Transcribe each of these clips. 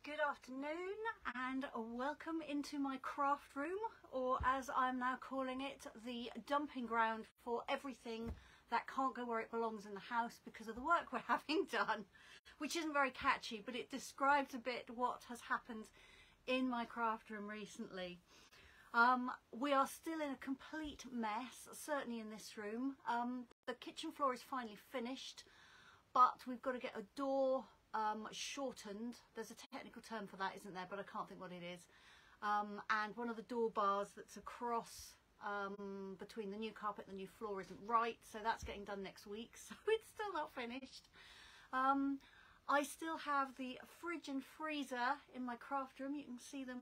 Good afternoon and welcome into my craft room, or as I'm now calling it, the dumping ground for everything that can't go where it belongs in the house because of the work we're having done, which isn't very catchy, but it describes a bit what has happened in my craft room recently. We are still in a complete mess, certainly in this room. The kitchen floor is finally finished, but we've got to get a door shortened. There's a technical term for that, isn't there, but I can't think what it is. And one of the door bars that's across between the new carpet and the new floor isn't right, so that's getting done next week, so it's still not finished. I still have the fridge and freezer in my craft room. You can see them,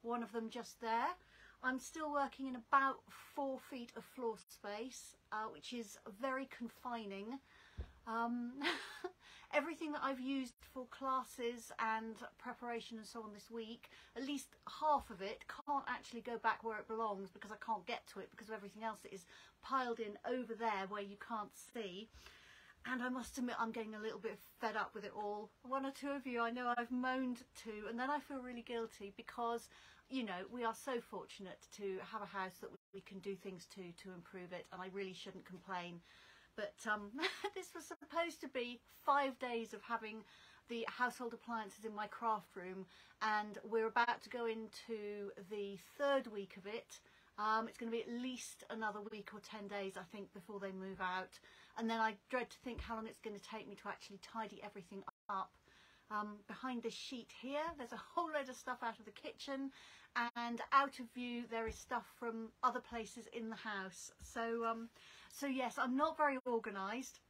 one of them just there. I'm still working in about 4 feet of floor space, which is very confining. Everything that I've used for classes and preparation and so on this week, at least half of it can't actually go back where it belongs because I can't get to it because of everything else that is piled in over there where you can't see. And I must admit, I'm getting a little bit fed up with it all. One or two of you I know I've moaned to, and then I feel really guilty because, you know, we are so fortunate to have a house that we can do things to improve it, and I really shouldn't complain. But this was supposed to be 5 days of having the household appliances in my craft room, and we're about to go into the 3rd week of it. It's going to be at least another week or 10 days, I think, before they move out. And then I dread to think how long it's going to take me to actually tidy everything up. Behind this sheet here, there's a whole load of stuff out of the kitchen, and out of view there is stuff from other places in the house. So yes, I'm not very organised.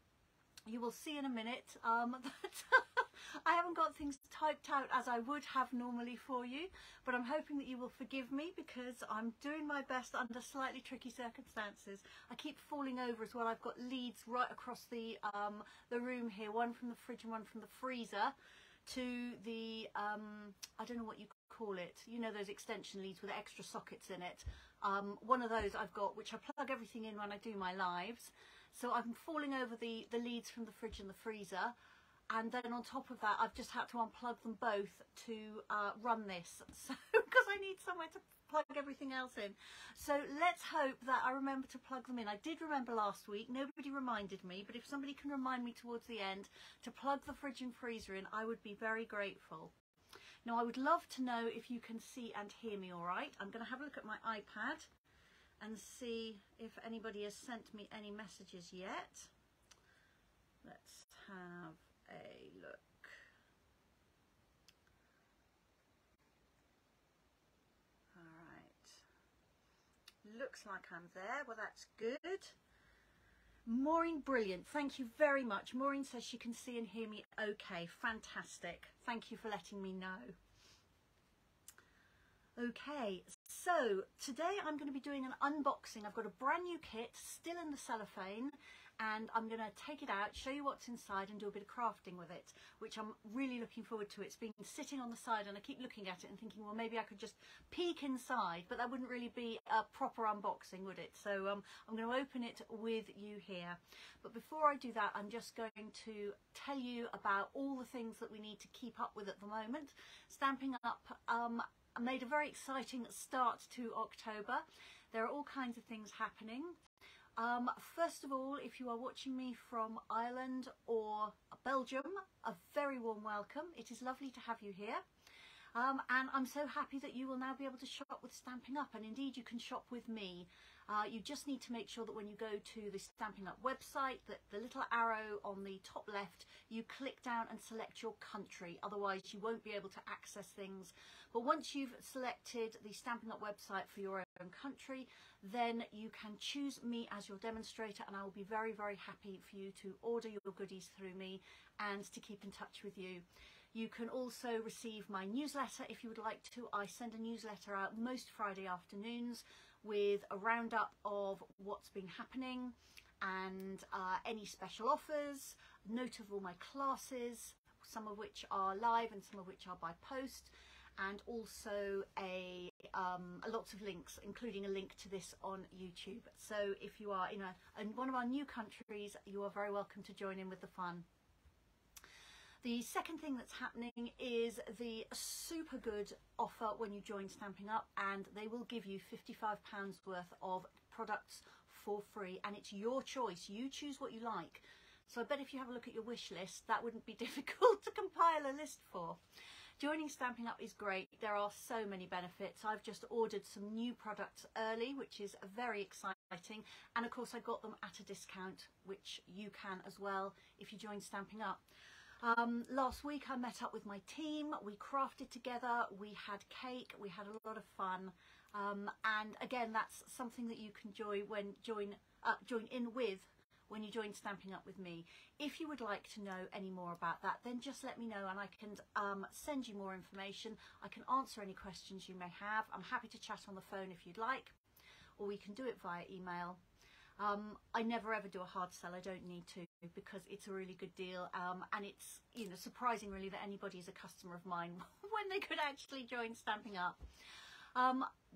You will see in a minute that I haven't got things typed out as I would have normally for you, but I'm hoping that you will forgive me because I'm doing my best under slightly tricky circumstances. I keep falling over as well. I've got leads right across the room here, one from the fridge and one from the freezer to the I don't know what you call it, you know, those extension leads with extra sockets in it. One of those I've got, which I plug everything in when I do my lives. So I'm falling over the leads from the fridge and the freezer, and then on top of that I've just had to unplug them both to run this, so because I need somewhere to plug everything else in. So let's hope that I remember to plug them in. I did remember last week, nobody reminded me, but if somebody can remind me towards the end to plug the fridge and freezer in, I would be very grateful. Now I would love to know if you can see and hear me all right. I'm going to have a look at my iPad and see if anybody has sent me any messages yet. Let's have a look. All right, looks like I'm there. Well, that's good. Maureen, brilliant, thank you very much. Maureen says she can see and hear me okay. Fantastic, thank you for letting me know. Okay, so today I'm going to be doing an unboxing. I've got a brand new kit still in the cellophane, and I'm going to take it out, show you what's inside and do a bit of crafting with it, which I'm really looking forward to. It's been sitting on the side and I keep looking at it and thinking, well, maybe I could just peek inside, but that wouldn't really be a proper unboxing, would it? So I'm going to open it with you here. But before I do that, I'm just going to tell you about all the things that we need to keep up with at the moment. Stampin' Up made a very exciting start to October. There are all kinds of things happening. First of all, if you are watching me from Ireland or Belgium, a very warm welcome. It is lovely to have you here. And I'm so happy that you will now be able to shop with Stampin' Up, and indeed you can shop with me. You just need to make sure that when you go to the Stampin' Up website, that the little arrow on the top left, you click down and select your country, otherwise you won't be able to access things. But once you've selected the Stampin' Up website for your own country, then you can choose me as your demonstrator, and I will be very, very happy for you to order your goodies through me and to keep in touch with you. You can also receive my newsletter if you would like to. I send a newsletter out most Friday afternoons with a roundup of what's been happening and any special offers, note of all my classes, some of which are live and some of which are by post, and also lots of links, including a link to this on YouTube. So if you are in one of our new countries, you are very welcome to join in with the fun. The second thing that's happening is the super good offer when you join Stampin' Up, and they will give you £55 worth of products for free, and it's your choice. You choose what you like. So I bet if you have a look at your wish list, that wouldn't be difficult to compile a list for. Joining Stampin' Up is great. There are so many benefits. I've just ordered some new products early, which is very exciting. And of course I got them at a discount, which you can as well if you join Stampin' Up. Last week I met up with my team, we crafted together, we had cake, we had a lot of fun, and again that's something that you can join in with when you join Stampin' Up with me. If you would like to know any more about that, then just let me know and I can send you more information. I can answer any questions you may have. I'm happy to chat on the phone if you'd like, or we can do it via email. I never ever do a hard sell. I don't need to, because it's a really good deal, and it's, you know, surprising really that anybody is a customer of mine when they could actually join Stampin' Up.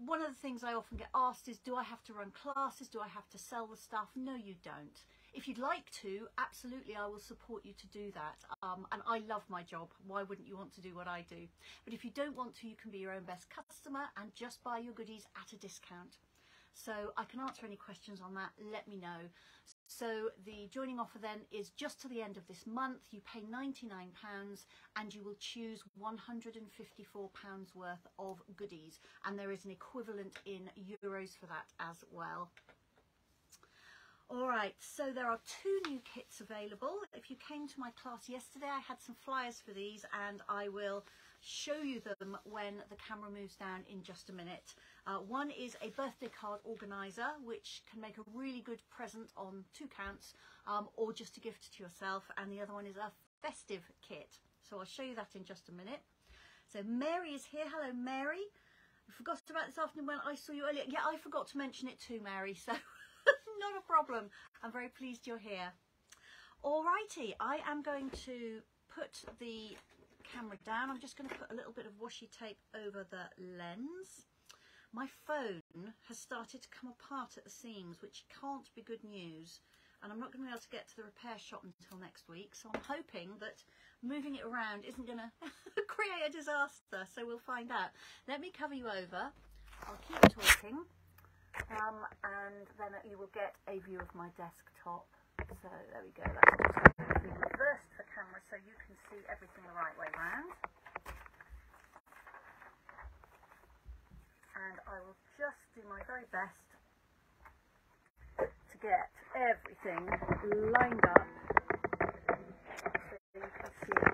One of the things I often get asked is, do I have to run classes? Do I have to sell the stuff? No, you don't. If you'd like to, absolutely, I will support you to do that. And I love my job. Why wouldn't you want to do what I do? But if you don't want to, you can be your own best customer and just buy your goodies at a discount. So I can answer any questions on that. Let me know. So the joining offer then is just to the end of this month. You pay £99 and you will choose £154 worth of goodies, and there is an equivalent in euros for that as well. All right, so there are 2 new kits available. If you came to my class yesterday, I had some flyers for these, and I will show you them when the camera moves down in just a minute. One is a birthday card organizer, which can make a really good present on 2 counts, or just a gift to yourself, and the other one is a festive kit. So I'll show you that in just a minute. So Mary is here. Hello, Mary. I forgot about this afternoon when I saw you earlier. Yeah, I forgot to mention it too, Mary, so not a problem. I'm very pleased you're here. Alrighty, I am going to put the camera down. I'm just going to put a little bit of washi tape over the lens. My phone has started to come apart at the seams, which can't be good news, and I'm not going to be able to get to the repair shop until next week, so I'm hoping that moving it around isn't going to create a disaster, so we'll find out. Let me cover you over. I'll keep talking, and then you will get a view of my desktop. So there we go. Let's just reverse the camera so you can see everything the right way round. And I will just do my very best to get everything lined up so you can see it.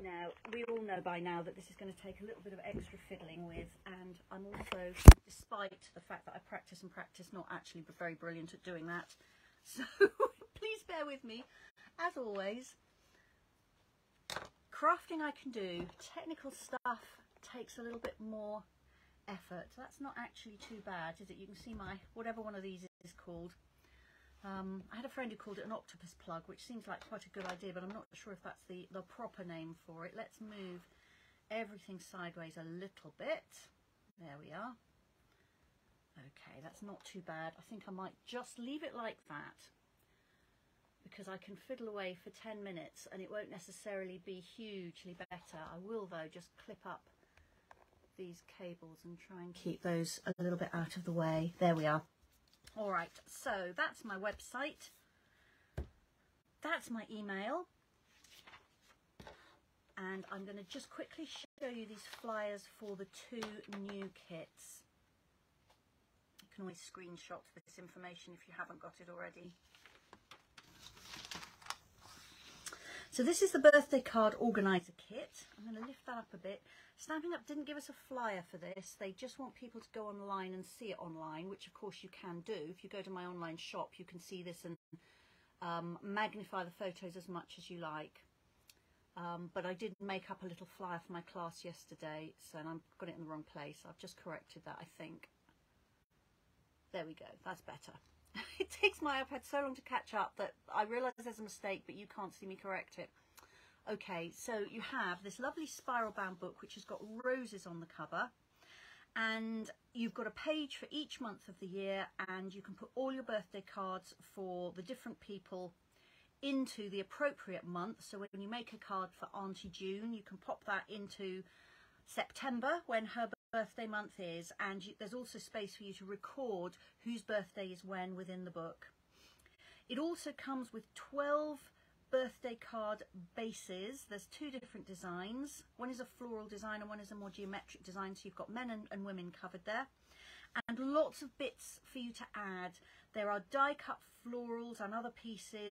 Now, we all know by now that this is going to take a little bit of extra fiddling with, and I'm also, despite the fact that I practice and practice, not actually very brilliant at doing that. So please bear with me. As always, crafting I can do, technical stuff takes a little bit more effort. That's not actually too bad, is it? You can see my, whatever one of these is called. I had a friend who called it an octopus plug, which seems like quite a good idea, but I'm not sure if that's the proper name for it. Let's move everything sideways a little bit. There we are. Okay, that's not too bad. I think I might just leave it like that, because I can fiddle away for 10 minutes and it won't necessarily be hugely better. I will though just clip up these cables and try and keep those a little bit out of the way. There we are. All right, so that's my website. That's my email. And I'm going to just quickly show you these flyers for the 2 new kits. You can always screenshot this information if you haven't got it already. So this is the birthday card organizer kit. I'm going to lift that up a bit. Stampin' Up didn't give us a flyer for this. They just want people to go online and see it online, which of course you can do. If you go to my online shop, you can see this and magnify the photos as much as you like. But I did make up a little flyer for my class yesterday, so I've got it in the wrong place. I've just corrected that, I think. There we go. That's better. It takes my iPad so long to catch up that I realise there's a mistake, but you can't see me correct it. Okay, so you have this lovely spiral bound book which has got roses on the cover, and you've got a page for each month of the year, and you can put all your birthday cards for the different people into the appropriate month. So when you make a card for Auntie June, you can pop that into September when her birthday month is, and there's also space for you to record whose birthday is when within the book. It also comes with 12 birthday card bases. There's two different designs. One is a floral design and one is a more geometric design, so you've got men and women covered there, and lots of bits for you to add. There are die cut florals and other pieces.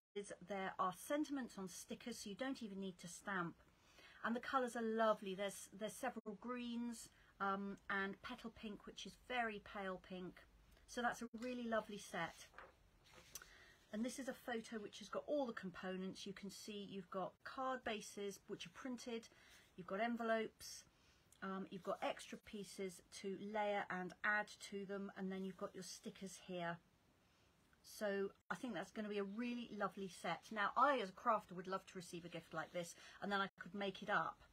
There are sentiments on stickers, so you don't even need to stamp, and the colours are lovely. There's several greens and petal pink, which is very pale pink, so that's a really lovely set. And this is a photo which has got all the components. You can see you've got card bases which are printed, you've got envelopes, you've got extra pieces to layer and add to them, and then you've got your stickers here. So I think that's going to be a really lovely set. Now, I as a crafter would love to receive a gift like this, and then I could make it up.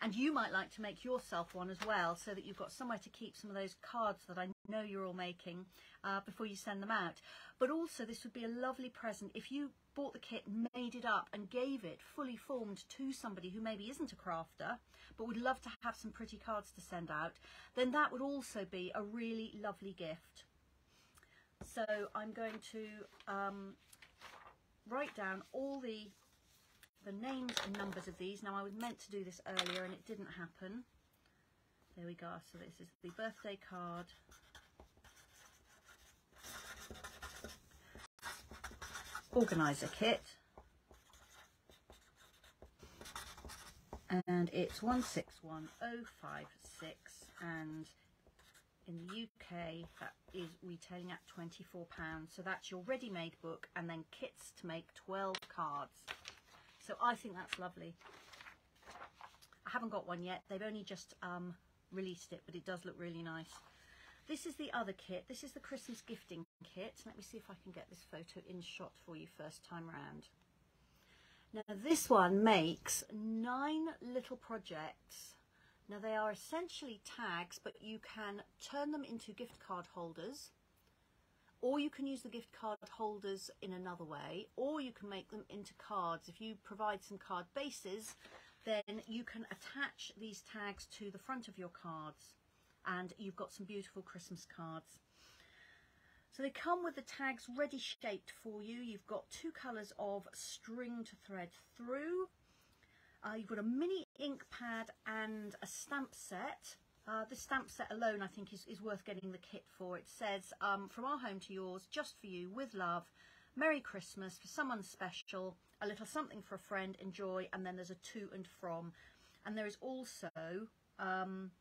And you might like to make yourself one as well, so that you've got somewhere to keep some of those cards that I know you're all making before you send them out. But also, this would be a lovely present if you bought the kit, made it up and gave it fully formed to somebody who maybe isn't a crafter but would love to have some pretty cards to send out. Then that would also be a really lovely gift. So I'm going to write down all the names and numbers of these. Now, I was meant to do this earlier and it didn't happen. There we go. So this is the birthday card. Organizer kit. And it's 161056, and in the UK that is retailing at £24. So that's your ready-made book and then kits to make 12 cards. So I think that's lovely. I haven't got one yet. They've only just released it, but it does look really nice. This is the other kit. This is the Christmas gifting kit. Let me see if I can get this photo in shot for you first time round. Now, this one makes 9 little projects. Now, they are essentially tags, but you can turn them into gift card holders, or you can use the gift card holders in another way, or you can make them into cards. If you provide some card bases, then you can attach these tags to the front of your cards, and you've got some beautiful Christmas cards. So they come with the tags ready shaped for you. You've got 2 colours of string to thread through. You've got a mini ink pad and a stamp set. This stamp set alone I think is worth getting the kit for. It says, from our home to yours, just for you, with love, Merry Christmas, for someone special, a little something for a friend, enjoy, and then there's a to and from. And there is also, I'm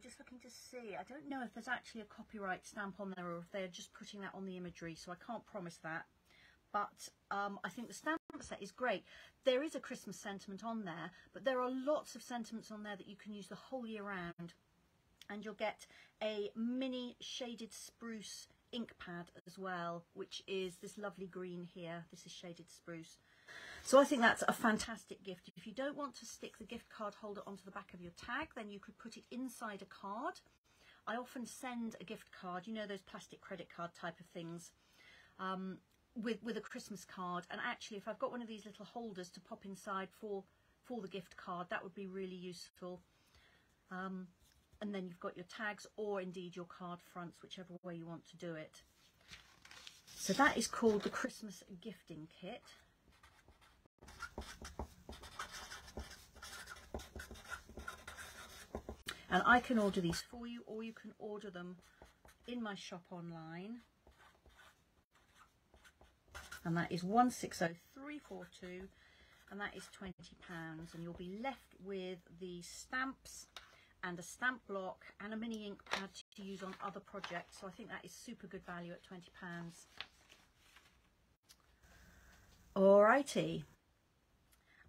just looking to see, I don't know if there's actually a copyright stamp on there or if they're just putting that on the imagery, so I can't promise that. But I think the stamp set is great. There is a Christmas sentiment on there, but there are lots of sentiments on there that you can use the whole year round. And you'll get a mini shaded spruce ink pad as well, which is this lovely green here. This is shaded spruce. So I think that's a fantastic gift. If you don't want to stick the gift card holder onto the back of your tag, then you could put it inside a card. I often send a gift card, you know, those plastic credit card type of things, with a Christmas card. And actually, if I've got one of these little holders to pop inside for the gift card, that would be really useful. And then you've got your tags, or indeed your card fronts, whichever way you want to do it. So that is called the Christmas gifting kit. And I can order these for you, or you can order them in my shop online. And that is 160342, and that is £20. And you'll be left with the stamps and a stamp block and a mini ink pad to use on other projects. So I think that is super good value at £20. Alrighty.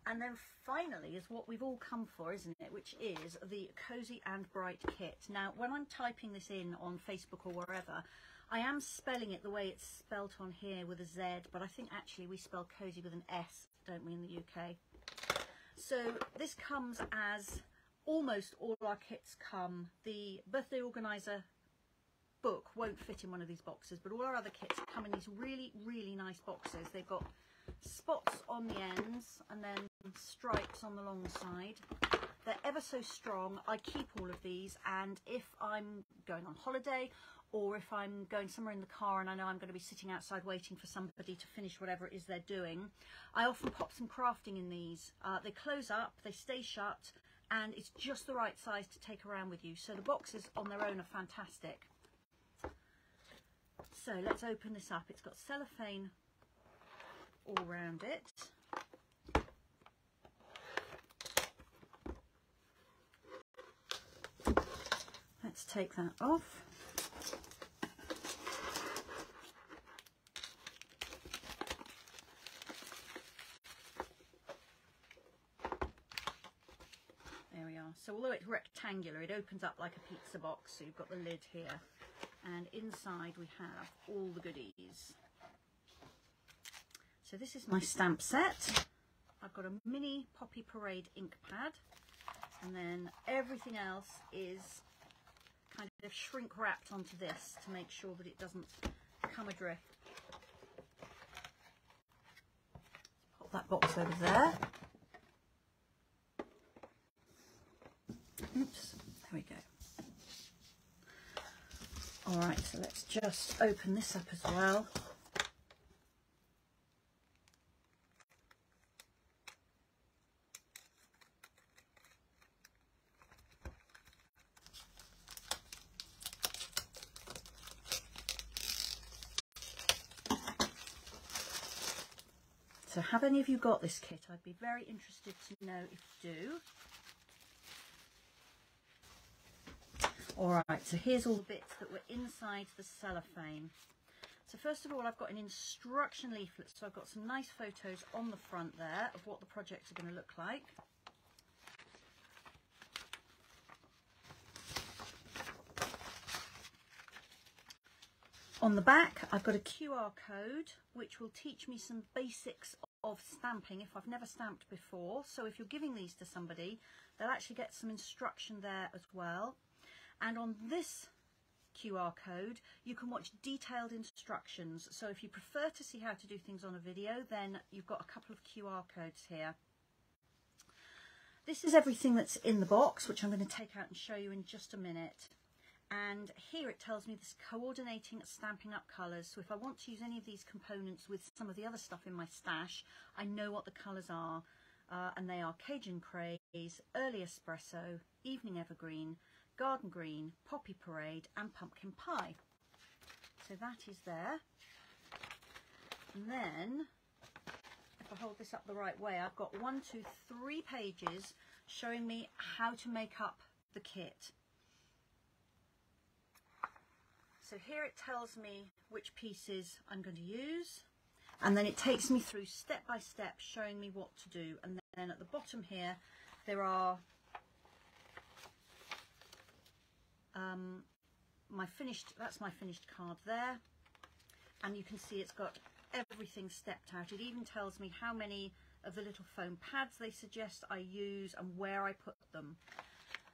And then finally is what we've all come for, isn't it? Which is the Cozy and Bright kit. Now, when I'm typing this in on Facebook or wherever, I am spelling it the way it's spelt on here with a Z, but I think actually we spell cozy with an S, don't we, in the UK? So this comes as almost all our kits come, the birthday organizer book won't fit in one of these boxes, but all our other kits come in these really, really nice boxes. They've got spots on the ends and then stripes on the long side. They're ever so strong. I keep all of these, and if I'm going on holiday or if I'm going somewhere in the car and I know I'm going to be sitting outside waiting for somebody to finish whatever it is they're doing, I often pop some crafting in these. They close up, they stay shut, and it's just the right size to take around with you. So the boxes on their own are fantastic. So let's open this up. It's got cellophane all around it. Let's take that off. There we are. So although it's rectangular, it opens up like a pizza box. So you've got the lid here, and inside we have all the goodies. So this is my stamp set. I've got a mini Poppy Parade ink pad, and then everything else is kind of shrink wrapped onto this to make sure that it doesn't come adrift. Pop that box over there. Oops, there we go. All right, so let's just open this up as well. So have any of you got this kit? I'd be very interested to know if you do. All right, so here's all the bits that were inside the cellophane. So first of all, I've got an instruction leaflet. So I've got some nice photos on the front there of what the projects are going to look like. On the back, I've got a QR code, which will teach me some basics of stamping if I've never stamped before. So if you're giving these to somebody, they'll actually get some instruction there as well. And on this QR code, you can watch detailed instructions. So if you prefer to see how to do things on a video, then you've got a couple of QR codes here. This is everything that's in the box, which I'm going to take out and show you in just a minute. And here it tells me this coordinating Stampin' Up colours. So if I want to use any of these components with some of the other stuff in my stash, I know what the colours are. And they are Cajun Craze, Early Espresso, Evening Evergreen, Garden Green, Poppy Parade and Pumpkin Pie. So that is there. And then, if I hold this up the right way, I've got 1, 2, 3 pages showing me how to make up the kit. So here it tells me which pieces I'm going to use, and then it takes me through step by step showing me what to do. And then at the bottom here there are that's my finished card there, and you can see it's got everything stepped out. It even tells me how many of the little foam pads they suggest I use and where I put them.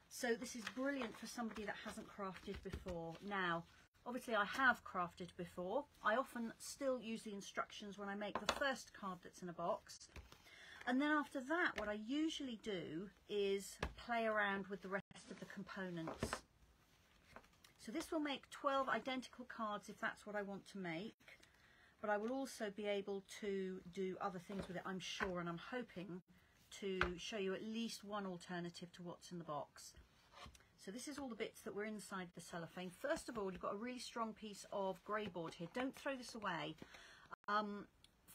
So this is brilliant for somebody that hasn't crafted before. Now obviously I have crafted before. I often still use the instructions when I make the first card that's in a box. And then after that, what I usually do is play around with the rest of the components. So this will make 12 identical cards if that's what I want to make. But I will also be able to do other things with it, I'm sure, and I'm hoping to show you at least one alternative to what's in the box. So this is all the bits that were inside the cellophane. First of all, you've got a really strong piece of grey board here. Don't throw this away.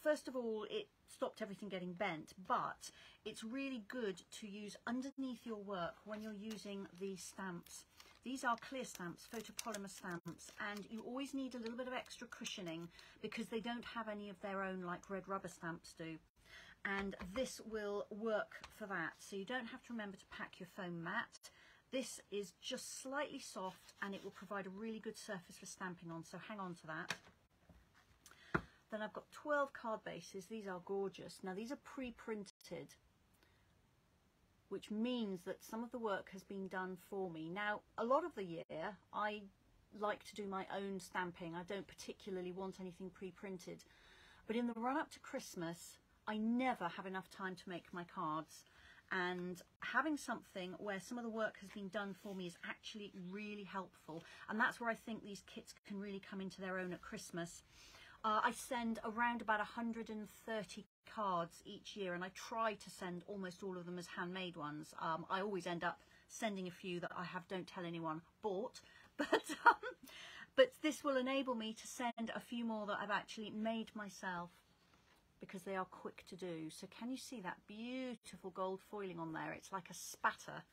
First of all, it stopped everything getting bent, but it's really good to use underneath your work when you're using these stamps. These are clear stamps, photopolymer stamps, and you always need a little bit of extra cushioning because they don't have any of their own like red rubber stamps do. And this will work for that. So you don't have to remember to pack your foam mat. This is just slightly soft and it will provide a really good surface for stamping on, so hang on to that. Then I've got 12 card bases. These are gorgeous. Now these are pre-printed. which means that some of the work has been done for me. Now, a lot of the year, I like to do my own stamping. I don't particularly want anything pre-printed. But in the run-up to Christmas, I never have enough time to make my cards. And having something where some of the work has been done for me is actually really helpful. And that's where I think these kits can really come into their own at Christmas. I send around about 130 cards each year, and I try to send almost all of them as handmade ones. I always end up sending a few that I have, don't tell anyone, bought. But this will enable me to send a few more that I've actually made myself, because they are quick to do. So can you see that beautiful gold foiling on there? It's like a spatter,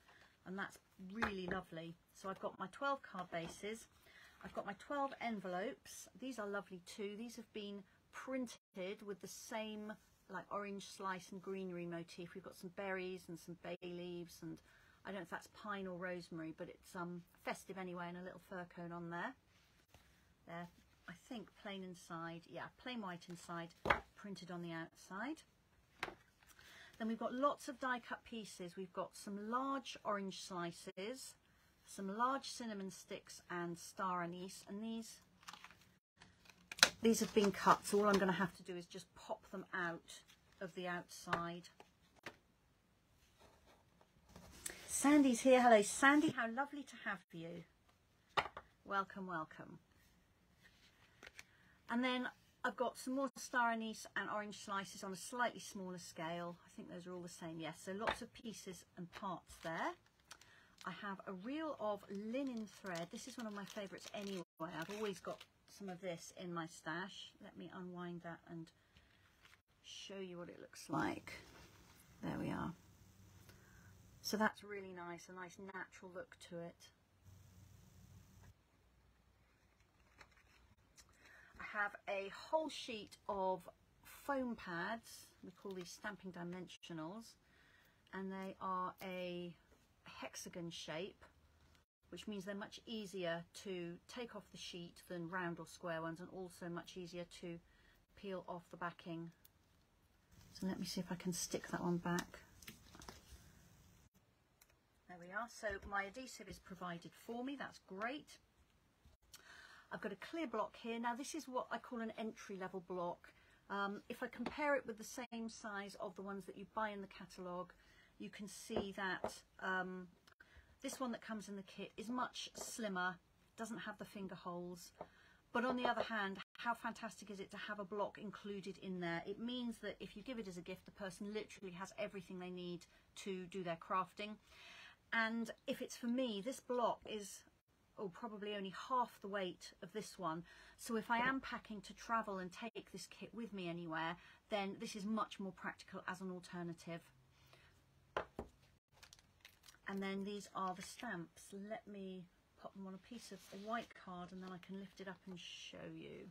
and that's really lovely. So I've got my 12 card bases. I've got my 12 envelopes. These are lovely too. These have been printed with the same like orange slice and greenery motif. We've got some berries and some bay leaves, and I don't know if that's pine or rosemary, but it's festive anyway, and a little fir cone on there. There, I think plain inside. Yeah, plain white inside, printed on the outside. Then we've got lots of die cut pieces. We've got some large orange slices, some large cinnamon sticks and star anise, and these have been cut, so all I'm going to have to do is just pop them out of the outside. Sandy's here. Hello Sandy, how lovely to have you. Welcome, welcome. And then I've got some more star anise and orange slices on a slightly smaller scale. I think those are all the same, yes. So lots of pieces and parts there. I have a reel of linen thread. This is one of my favourites anyway. I've always got some of this in my stash. Let me unwind that and show you what it looks like. There we are. So that's really nice, a nice natural look to it. I have a whole sheet of foam pads. We call these stamping dimensionals, and they are a hexagon shape, which means they're much easier to take off the sheet than round or square ones, and also much easier to peel off the backing. So let me see if I can stick that one back. There we are. So my adhesive is provided for me. That's great. I've got a clear block here. Now this is what I call an entry-level block. If I compare it with the same size of the ones that you buy in the catalogue, you can see that this one that comes in the kit is much slimmer, doesn't have the finger holes. But on the other hand, how fantastic is it to have a block included in there? It means that if you give it as a gift, the person literally has everything they need to do their crafting. And if it's for me, this block is probably only half the weight of this one. So if I am packing to travel and take this kit with me anywhere, then this is much more practical as an alternative. And then these are the stamps. Let me pop them on a piece of a white card, and then I can lift it up and show you.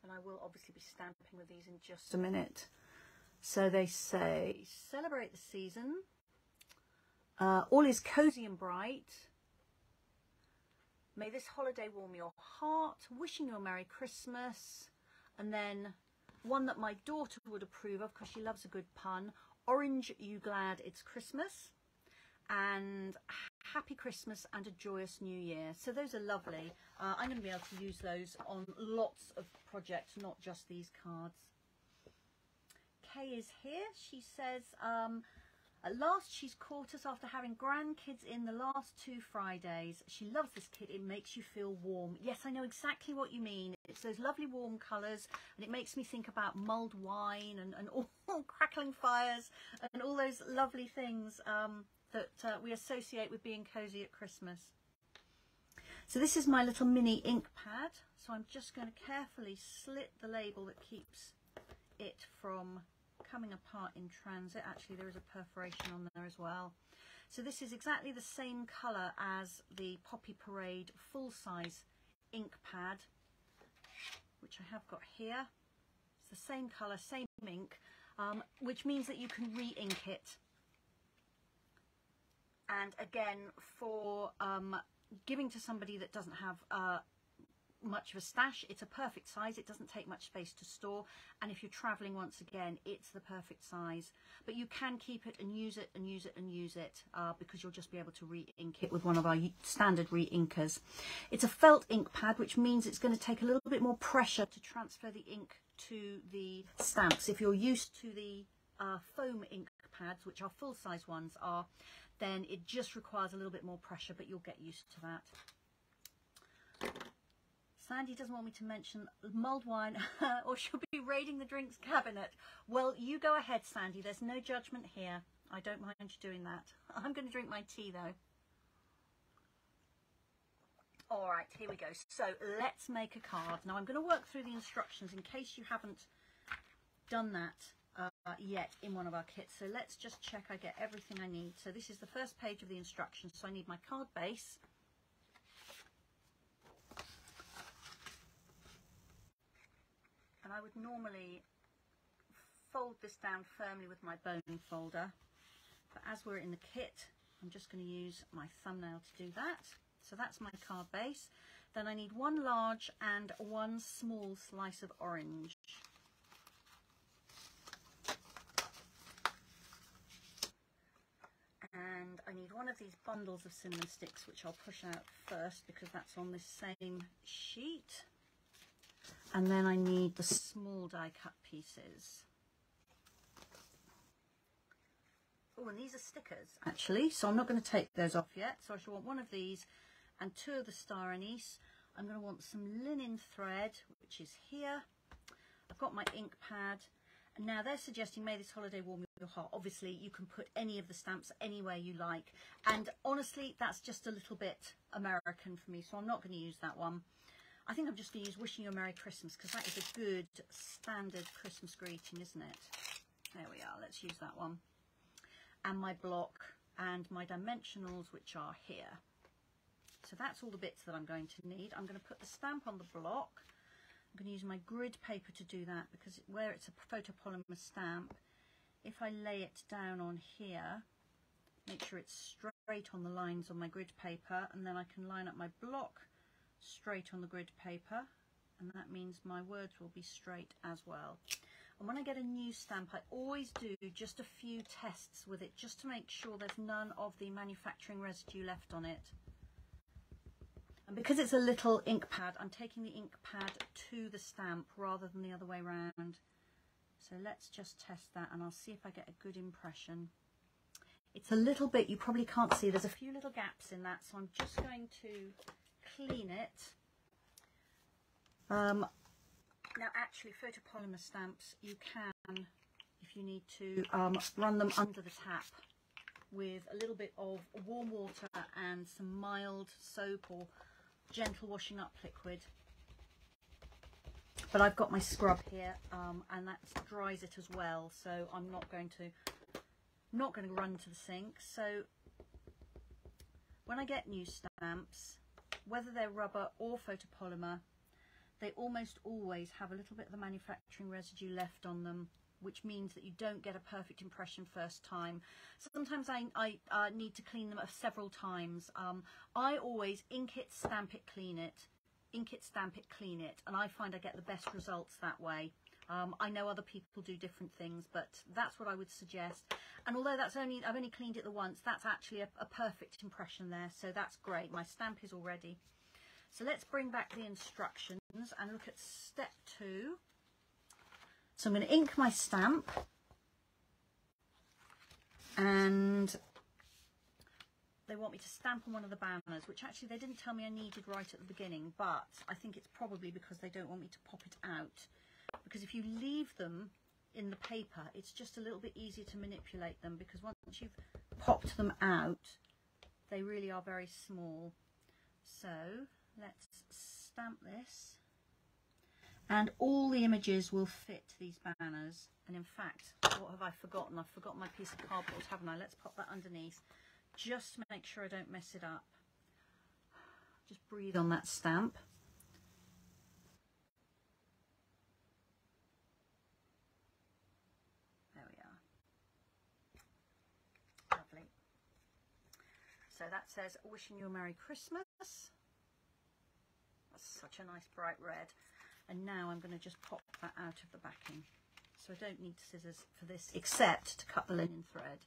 And I will obviously be stamping with these in just a minute. So they say, celebrate the season. All is cozy and bright. May this holiday warm your heart. Wishing you a Merry Christmas. And then one that my daughter would approve of because she loves a good pun. Orange, you glad it's Christmas. And happy Christmas and a joyous new year. So those are lovely. I'm going to be able to use those on lots of projects, not just these cards. Kay is here. She says, at last she's caught us after having grandkids in the last 2 Fridays. She loves this kit. It makes you feel warm. Yes, I know exactly what you mean. It's those lovely warm colours, and it makes me think about mulled wine and all crackling fires and all those lovely things that we associate with being cosy at Christmas. So this is my little mini ink pad. So I'm just going to carefully slit the label that keeps it from coming apart in transit. Actually, there is a perforation on there as well. So this is exactly the same colour as the Poppy Parade full-size ink pad, which I have got here. It's the same colour, same ink, which means that you can re-ink it. And again, for giving to somebody that doesn't have much of a stash. It's a perfect size. It doesn't take much space to store, and if you're traveling, once again, it's the perfect size. But you can keep it and use it and use it and use it, because you'll just be able to re-ink it with one of our standard re-inkers. It's a felt ink pad, which means it's going to take a little bit more pressure to transfer the ink to the stamps. If you're used to the foam ink pads, which are full-size ones are, then it just requires a little bit more pressure, but you'll get used to that. Sandy doesn't want me to mention mulled wine or she'll be raiding the drinks cabinet. Well, you go ahead, Sandy. There's no judgment here. I don't mind you doing that. I'm going to drink my tea though. All right, here we go. So let's make a card. Now I'm going to work through the instructions in case you haven't done that yet in one of our kits. So let's just check I get everything I need. So this is the first page of the instructions. So I need my card base. And I would normally fold this down firmly with my bone folder. But as we're in the kit, I'm just going to use my thumbnail to do that. So that's my card base. Then I need one large and one small slice of orange. And I need one of these bundles of cinnamon sticks, which I'll push out first because that's on this same sheet. And then I need the small die cut pieces. Oh, and these are stickers actually, so I'm not going to take those off yet. So I should want one of these and two of the star anise. I'm going to want some linen thread, which is here. I've got my ink pad. And now they're suggesting, may this holiday warm your heart. Obviously, you can put any of the stamps anywhere you like. And honestly, that's just a little bit American for me, so I'm not going to use that one. I think I'm just going to use Wishing You a Merry Christmas, because that is a good standard Christmas greeting, isn't it? There we are. Let's use that one. And my block and my dimensionals, which are here. So that's all the bits that I'm going to need. I'm going to put the stamp on the block. I'm going to use my grid paper to do that, because where it's a photopolymer stamp, if I lay it down on here, make sure it's straight on the lines on my grid paper, and then I can line up my block straight on the grid paper, and that means my words will be straight as well. And when I get a new stamp, I always do just a few tests with it, just to make sure there's none of the manufacturing residue left on it. And because it's a little ink pad, I'm taking the ink pad to the stamp rather than the other way around. So let's just test that, and I'll see if I get a good impression. It's a little bit, you probably can't see, there's a few little gaps in that, so I'm just going to clean it. Now actually, photopolymer stamps, you can, if you need to, run them under the tap with a little bit of warm water and some mild soap or gentle washing up liquid. But I've got my scrub here, and that dries it as well, so I'm not going to run to the sink. So when I get new stamps, whether they're rubber or photopolymer, they almost always have a little bit of the manufacturing residue left on them, which means that you don't get a perfect impression first time. Sometimes I need to clean them several times. I always ink it, stamp it, clean it, ink it, stamp it, clean it, and I find I get the best results that way. I know other people do different things, but that's what I would suggest. And although I've only cleaned it the once, that's actually a perfect impression there, so that's great. My stamp is all ready. So let's bring back the instructions and look at step 2. So I'm going to ink my stamp, and they want me to stamp on one of the banners, which actually they didn't tell me I needed right at the beginning, but I think it's probably because they don't want me to pop it out. Because if you leave them in the paper, it's just a little bit easier to manipulate them, because once you've popped them out, they really are very small. So let's stamp this, and all the images will fit these banners. And in fact, what have I forgotten? I've forgotten my piece of cardboard, haven't I? Let's pop that underneath, just to make sure I don't mess it up. Just breathe on that stamp. There we are. Lovely. So that says, Wishing You a Merry Christmas. That's such a nice bright red. And now I'm going to just pop that out of the backing. So I don't need scissors for this except to cut the linen thread.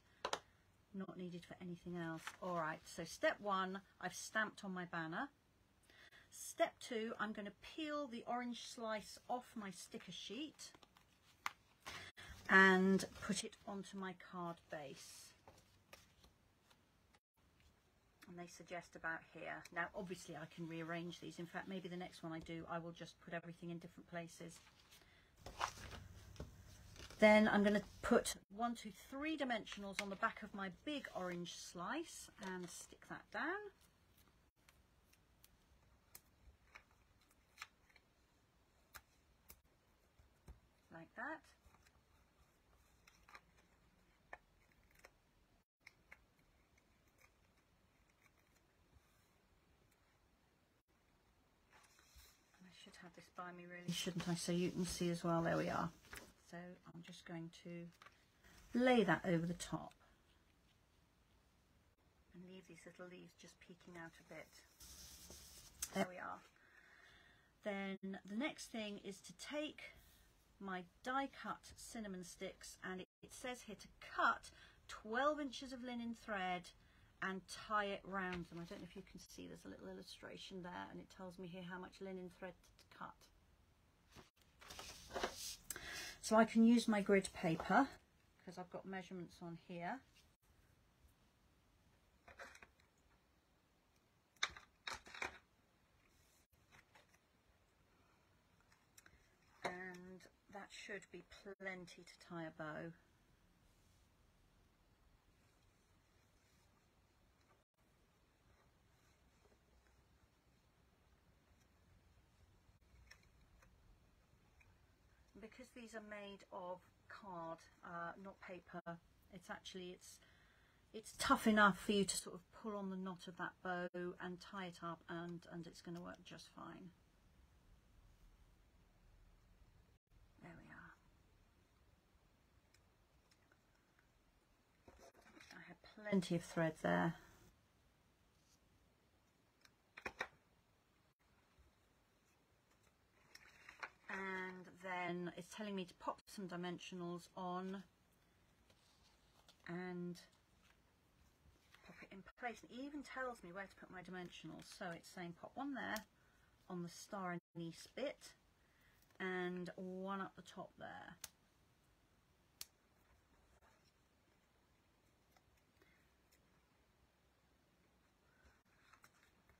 Not needed for anything else. All right, so step 1, I've stamped on my banner. Step 2, I'm going to peel the orange slice off my sticker sheet and put it onto my card base. And they suggest about here. Now obviously I can rearrange these. In fact, maybe the next one I do, I will just put everything in different places. Then I'm going to put 1, 2, 3 dimensionals on the back of my big orange slice and stick that down. Like that. I should have this by me really, shouldn't I? So you can see as well. There we are. So I'm just going to lay that over the top and leave these little leaves just peeking out a bit. There we are. Then the next thing is to take my die cut cinnamon sticks, and it says here to cut 12 inches of linen thread and tie it round them. I don't know if you can see, there's a little illustration there, and it tells me here how much linen thread to cut. So I can use my grid paper because I've got measurements on here. And that should be plenty to tie a bow. Because these are made of card, not paper, it's tough enough for you to sort of pull on the knot of that bow and tie it up, and it's going to work just fine. There we are. I had plenty of thread there. And then it's telling me to pop some dimensionals on and pop it in place. It even tells me where to put my dimensionals. So it's saying pop one there on the star anise bit and one up the top there.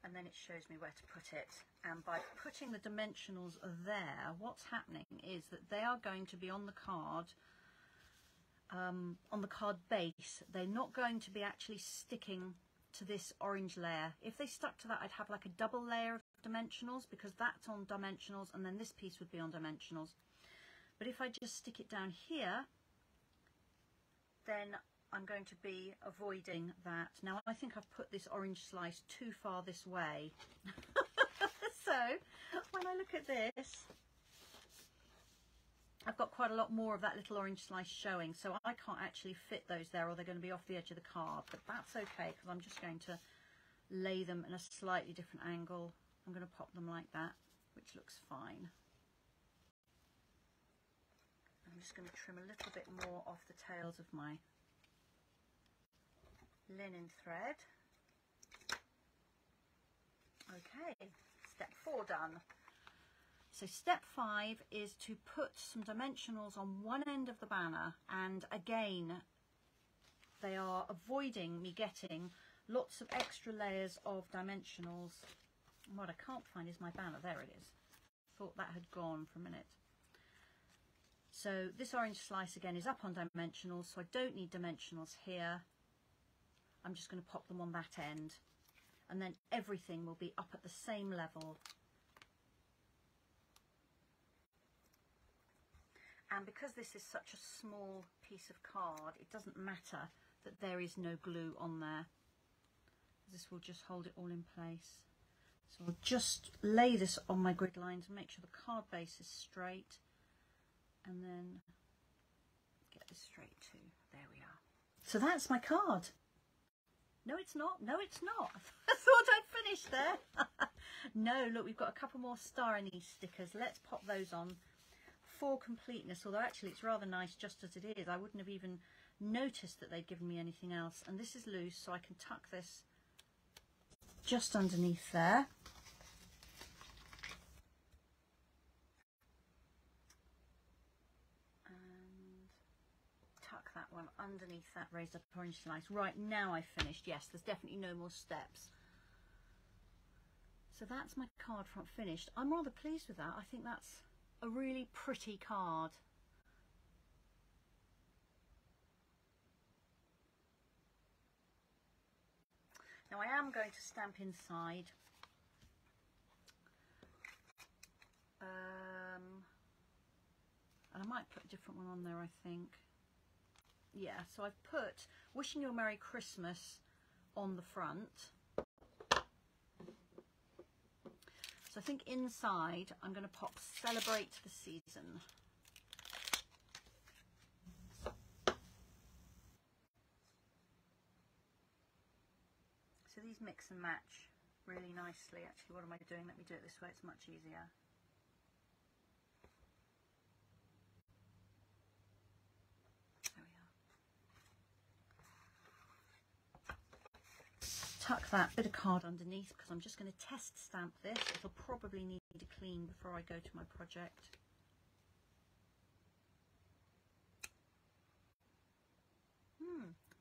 And then it shows me where to put it, and by putting the dimensionals there, what's happening is that they are going to be on the card base. They're not going to be actually sticking to this orange layer. If they stuck to that, I'd have like a double layer of dimensionals, because that's on dimensionals and then this piece would be on dimensionals. But if I just stick it down here, then I'm going to be avoiding that. Now I think I've put this orange slice too far this way. So when I look at this, I've got quite a lot more of that little orange slice showing, so I can't actually fit those there, or they're going to be off the edge of the card. But that's okay, because I'm just going to lay them in a slightly different angle. I'm going to pop them like that, which looks fine. I'm just going to trim a little bit more off the tails of my linen thread. Okay, step 4 done. So step 5 is to put some dimensionals on one end of the banner, and again they are avoiding me getting lots of extra layers of dimensionals. What I can't find is my banner. There it is. Thought that had gone for a minute. So this orange slice again is up on dimensionals, so I don't need dimensionals here. I'm just going to pop them on that end, and then everything will be up at the same level. And because this is such a small piece of card, it doesn't matter that there is no glue on there. This will just hold it all in place. So I'll just lay this on my grid lines and make sure the card base is straight, and then get this straight too. There we are. So that's my card. No, it's not. No, it's not. I thought I'd finished there. No, look, we've got a couple more star anise stickers. Let's pop those on for completeness, although actually it's rather nice just as it is. I wouldn't have even noticed that they'd given me anything else. And this is loose, so I can tuck this just underneath there. And tuck that one underneath that raised up orange slice. Right, now I've finished. Yes, there's definitely no more steps. So that's my card front finished. I'm rather pleased with that. I think that's a really pretty card. Now I am going to stamp inside. And I might put a different one on there, I think. Yeah, so I've put Wishing You a Merry Christmas on the front. So I think inside I'm going to pop Celebrate the Season. So these mix and match really nicely. Actually, what am I doing? Let me do it this way, it's much easier. There we are. Tuck that bit of card underneath because I'm just going to test stamp this. It'll probably need to clean before I go to my project.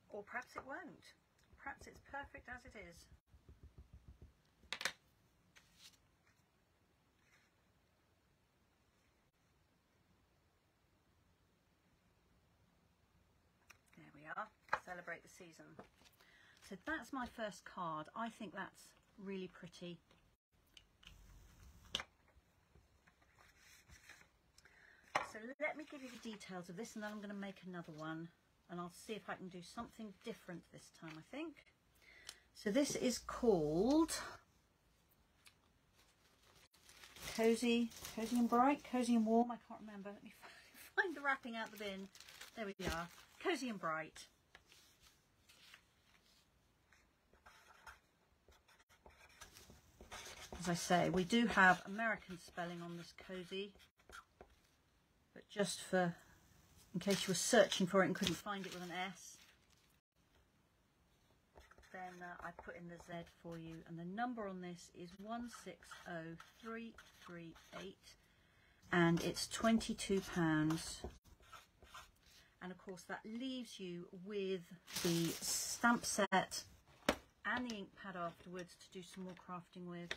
Or perhaps it won't. Perhaps it's perfect as it is. There we are. Celebrate the Season. So that's my first card. I think that's really pretty. So let me give you the details of this and then I'm going to make another one. And I'll see if I can do something different this time, I think. So this is called Cozy and Bright, Cozy and Warm. I can't remember. Let me find the wrapping out the bin. There we are. Cozy and Bright. As I say, we do have American spelling on this Cozy, but just for in case you were searching for it and couldn't find it with an S, then I put in the Z for you, and the number on this is 160338, and it's £22. And of course that leaves you with the stamp set and the ink pad afterwards to do some more crafting with.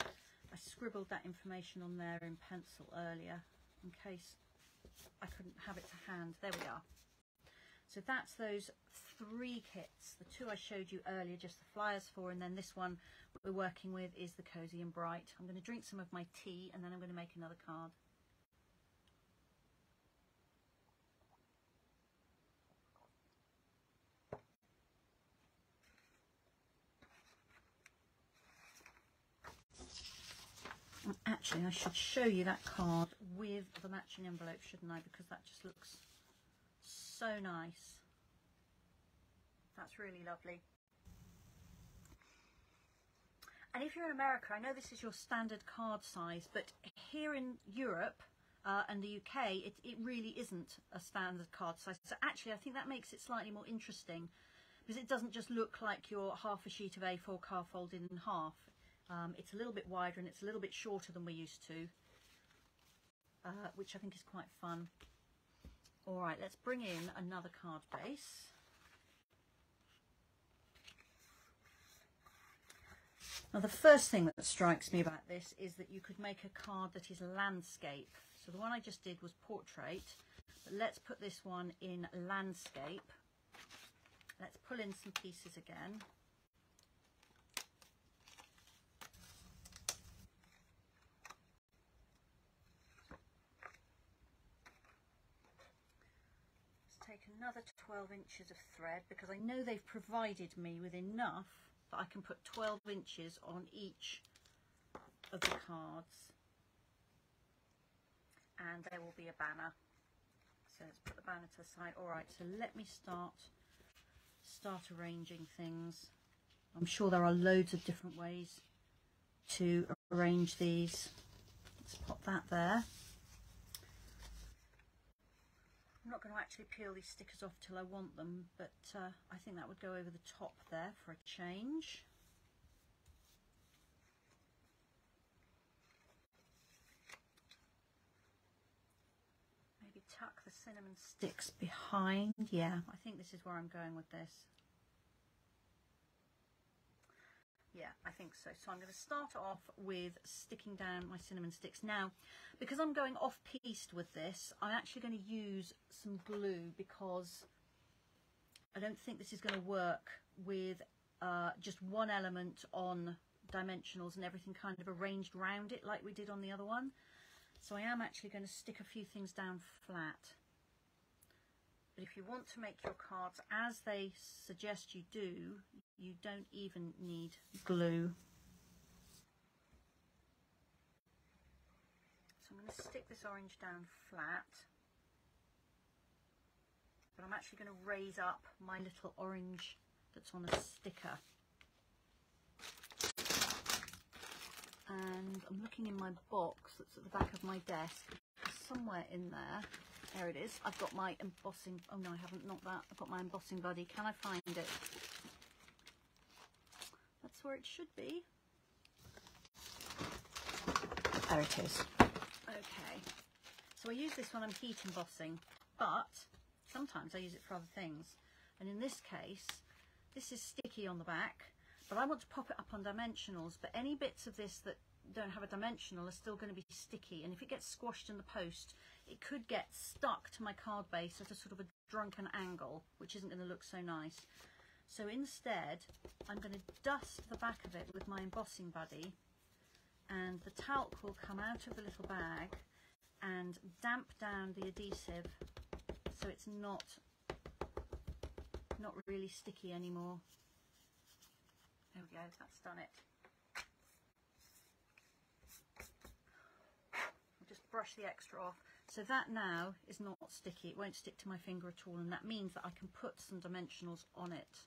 I scribbled that information on there in pencil earlier in case I couldn't have it to hand. There we are. So that's those 3 kits. The 2 I showed you earlier, just the flyers for, and then this one we're working with is the Cozy and Bright. I'm going to drink some of my tea and then I'm going to make another card. And actually, I should show you that card with the matching envelope, shouldn't I? Because that just looks so nice. That's really lovely. And if you're in America, I know this is your standard card size, but here in Europe and the UK, it really isn't a standard card size. So actually, I think that makes it slightly more interesting because it doesn't just look like your half a sheet of A4 card folded in half. It's a little bit wider and it's a little bit shorter than we're used to, which I think is quite fun. All right, let's bring in another card base. Now the first thing that strikes me about this is that you could make a card that is landscape. So the one I just did was portrait, but let's put this one in landscape. Let's pull in some pieces again. Take another 12 inches of thread because I know they've provided me with enough that I can put 12 inches on each of the cards, and there will be a banner. So let's put the banner to the side. All right, so let me start arranging things. I'm sure there are loads of different ways to arrange these. Let's pop that there. I'm not going to actually peel these stickers off till I want them, but I think that would go over the top there for a change. Maybe tuck the cinnamon sticks behind. Yeah, I think this is where I'm going with this. Yeah, I think so. So I'm going to start off with sticking down my cinnamon sticks. Now, because I'm going off-piste with this, I'm actually going to use some glue because I don't think this is going to work with just one element on dimensionals and everything kind of arranged around it like we did on the other one. So I am actually going to stick a few things down flat. But if you want to make your cards as they suggest you do, you don't even need glue. So I'm going to stick this orange down flat. But I'm actually going to raise up my little orange that's on a sticker. And I'm looking in my box that's at the back of my desk. Somewhere in there it is. I've got my embossing, oh no I haven't, not that. I've got my embossing buddy. Can I find it? That's where it should be. There it is. Okay. So I use this when I'm heat embossing, but sometimes I use it for other things. And in this case, this is sticky on the back, but I want to pop it up on dimensionals, but any bits of this that don't have a dimensional are still going to be sticky, and if it gets squashed in the post, it could get stuck to my card base at a sort of a drunken angle, which isn't going to look so nice. So instead, I'm going to dust the back of it with my embossing buddy, and the talc will come out of the little bag and damp down the adhesive so it's not really sticky anymore. There we go, that's done it. I'll just brush the extra off. So that now is not sticky, it won't stick to my finger at all, and that means that I can put some dimensionals on it.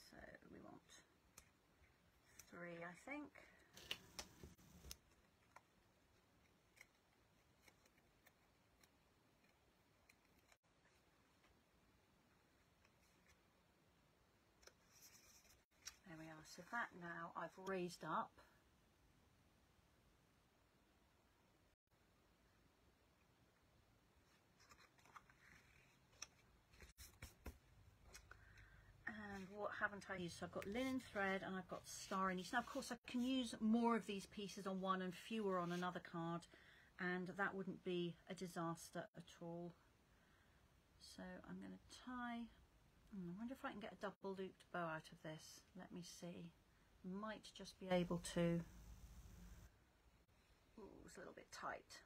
So we want 3, I think. There we are. So that now I've raised up. And what haven't I used? So I've got linen thread and I've got star anise. Now of course I can use more of these pieces on one and fewer on another card, and that wouldn't be a disaster at all. So I'm going to tie, I wonder if I can get a double looped bow out of this. Let me see. Might just be able to. Ooh, it's a little bit tight.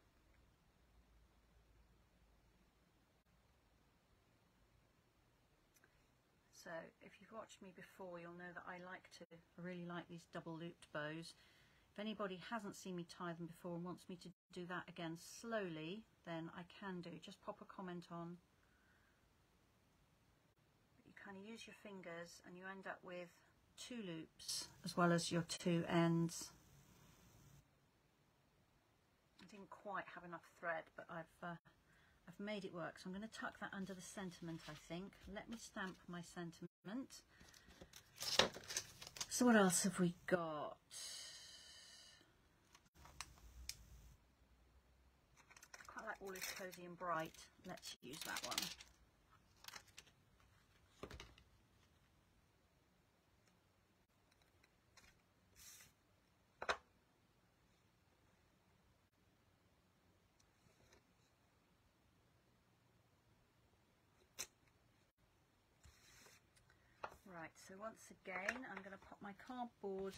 So if you've watched me before, you'll know that I really like these double looped bows. If anybody hasn't seen me tie them before and wants me to do that again slowly, then I can do. Just pop a comment on. But you kind of use your fingers and you end up with 2 loops as well as your 2 ends. I didn't quite have enough thread, but I've made it work. So I'm going to tuck that under the sentiment, I think. Let me stamp my sentiment. So what else have we got? I quite like All Is Cozy and Bright. Let's use that one. Right, so once again, I'm going to pop my cardboard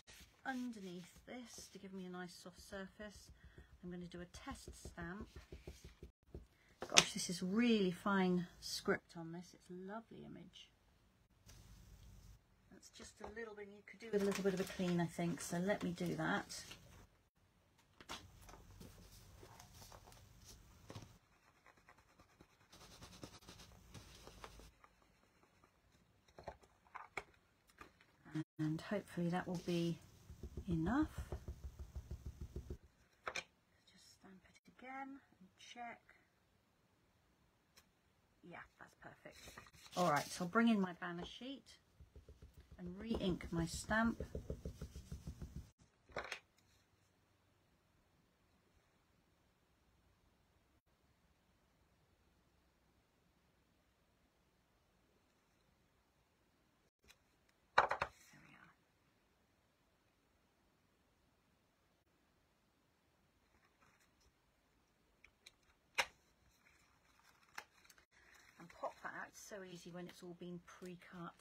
underneath this to give me a nice soft surface. I'm going to do a test stamp. Gosh, this is really fine script on this. It's a lovely image. That's just a little bit, you could do with a little bit of a clean, I think, so let me do that. And hopefully that will be enough. Just stamp it again and check. Yeah, that's perfect. All right, so I'll bring in my banner sheet and re-ink my stamp. So easy when it's all been pre-cut.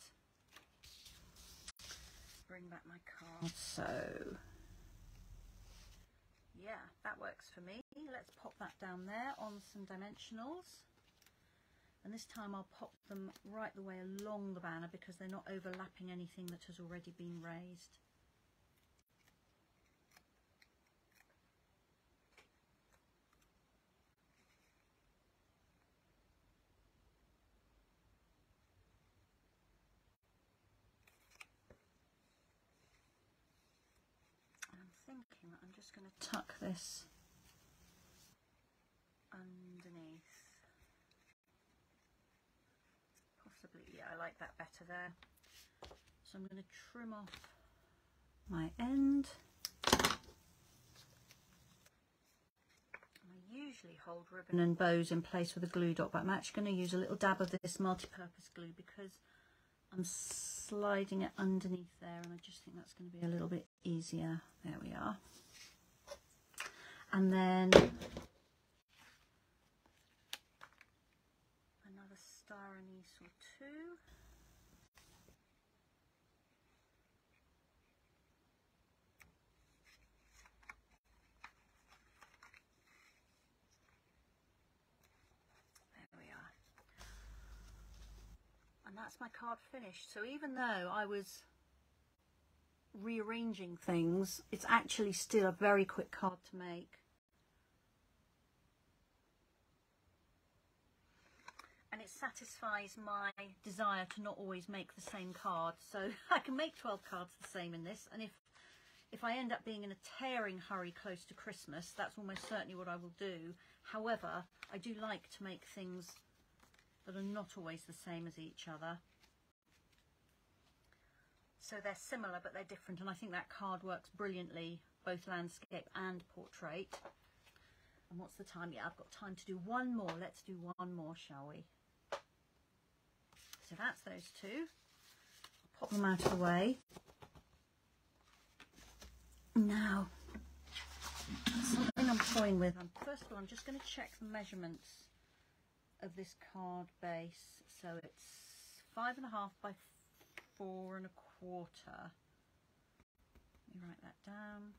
Bring back my card. So yeah, that works for me. Let's pop that down there on some dimensionals, and this time I'll pop them right the way along the banner because they're not overlapping anything that has already been raised. Thinking that I'm just going to tuck this underneath. Possibly, yeah, I like that better there. So I'm going to trim off my end. I usually hold ribbon and bows in place with a glue dot, but I'm actually going to use a little dab of this multi-purpose glue because I'm sliding it underneath there, and I just think that's going to be a little bit easier. There we are. And then another star anise or two. There we are. And that's my card finished. So even though I was rearranging things, it's actually still a very quick card to make. And it satisfies my desire to not always make the same card. So I can make 12 cards the same in this, and if I end up being in a tearing hurry close to Christmas, that's almost certainly what I will do. However, I do like to make things that are not always the same as each other. So they're similar, but they're different, and I think that card works brilliantly, both landscape and portrait. And what's the time? Yeah, I've got time to do one more. Let's do one more, shall we? So that's those two. I'll pop them out of the way. Now, something I'm toying with. First of all, I'm just going to check the measurements of this card base. So it's 5.5 by 4 1/4. Let me write that down.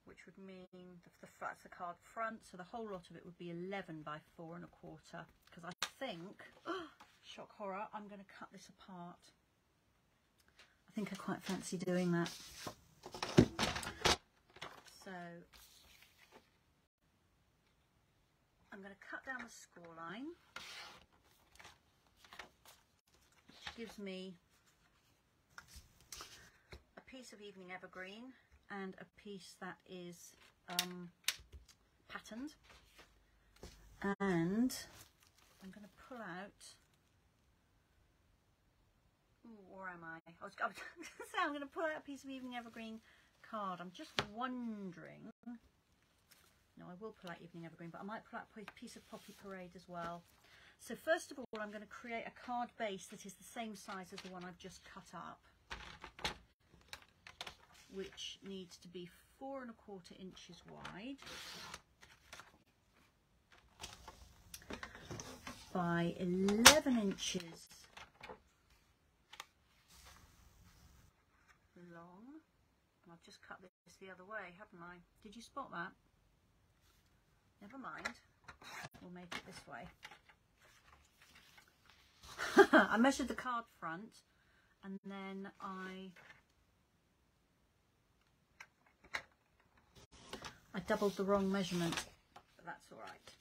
Which would mean that's the card front, so the whole lot of it would be 11 by 4 1/4. Because I think, shock horror, I'm going to cut this apart. I think I quite fancy doing that. So I'm going to cut down the score line, which gives me a piece of evening evergreen and a piece that is patterned. And I'm going to pull out, or am I? I was going to say I'm going to pull out a piece of evening evergreen card. I'm just wondering, no, I will pull out evening evergreen, but I might pull out a piece of Poppy Parade as well. So first of all, I'm going to create a card base that is the same size as the one I've just cut up, which needs to be 4 1/4 inches wide by 11 inches long. And I've just cut this the other way, haven't I? Did you spot that? Never mind. We'll make it this way. I measured the card front, and then I doubled the wrong measurement, but that's all right.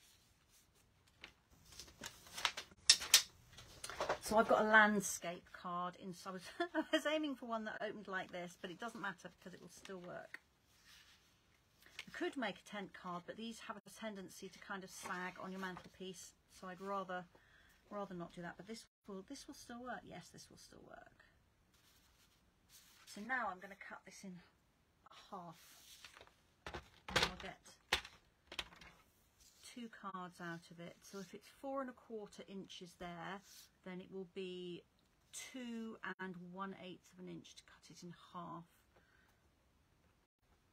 So So I've got a landscape card inside. I was aiming for one that opened like this, but it doesn't matter because it will still work. I could make a tent card, but these have a tendency to kind of sag on your mantelpiece, so I'd rather not do that. But this will still work. Yes, this will still work. So now I'm going to cut this in half, and I'll get 2 cards out of it. So if it's 4 1/4 inches there, then it will be 2 1/8 of an inch to cut it in half.